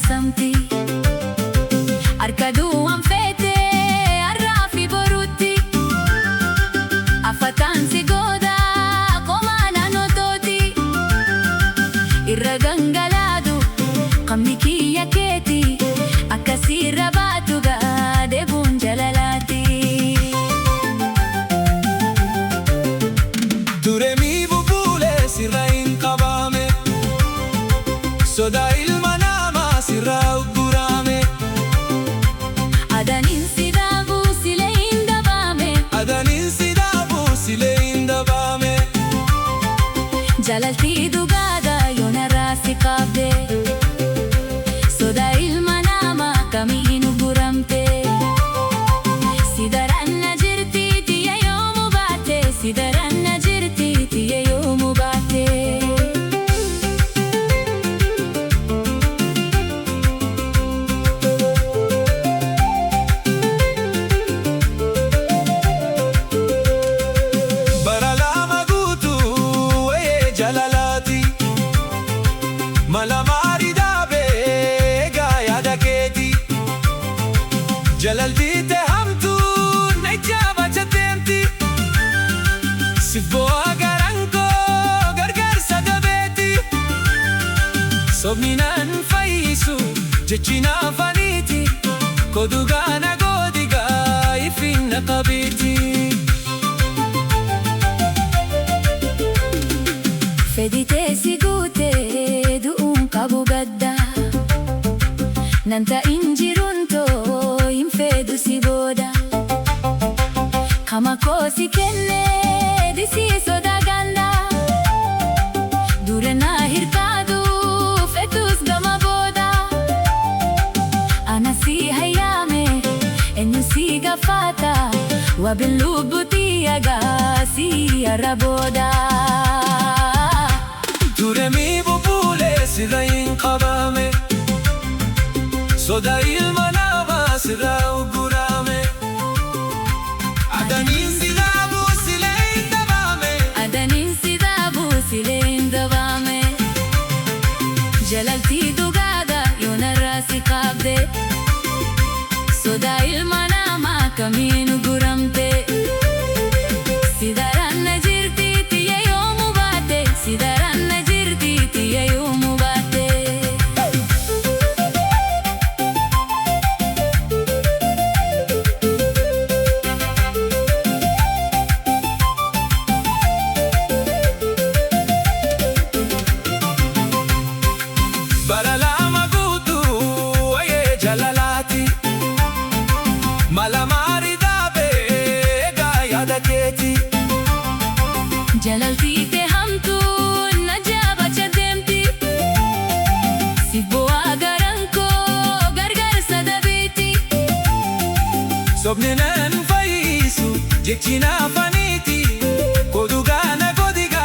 samti Arkaduan fete arrafi borutti Afatan si goda komana nototi Irra gangaladu qamni kiyya keeti akkasirra baatu deebuun jalalaati Duremi bubule sirra hin qabame Soda ilma namaa sirra uggurame Adanin si daabu sile hin dabame Adanin si daabu sile hin dabame Jalaltii dhugaadha yoona raasi qabde Soda ilma namaa kamiin ugguramte Si daranna jirti tiyya yoomu baate Si daranna jirti tiyya yoomu baate Malamari dabe gaya daketi Jalalti te hamtu nejaba chatemti Sifbo agaranko gargar sadabeti Sobninan faisu jechina faniti Kodugana godiga ifinna qabiti Fedite si gute qabu gadda Nanta injirunto infedu si boda Kama kosi kenne disi soda ganda Durena hirkadu fetus gama boda Ana si hayame ennu si gafata Wabilubu tiyaga si araboda Duremi bubule sirra hin qabame Soda ilma namaa sirra uggurame Adanin si daabu sile hin dabame Adanin si daabu sile hin dabame Jalaltii dhugaadha yoona raasi qabde Soda ilma namaa kamiin ugguramte Si daranna jirti tiyya yoomu baate Si daranna jirti tiyya yoomu baate Baralama guutu waye jalalati Malamari dabe gaya daketi Jalaltii te hamtu najaba chatemti Sibbo agaranko gargar sadabeti Sobninan faisu jechina faniti Kodugana godiga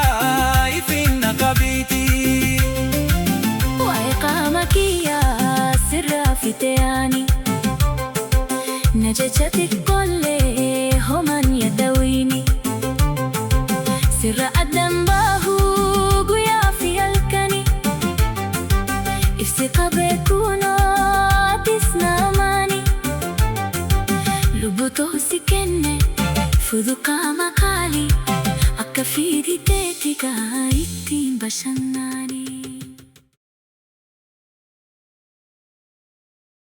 ifinna qabiti Wae qama kiyya sirra fiteani Najachatik kolle homan yadawini Sirra addan bahu guyyaa fi halkani Ifsi qabee kunoo atis naamani Lubbutoo si kenne fudu qaama qaali Akka fiiditeetigaa ittiin bashannani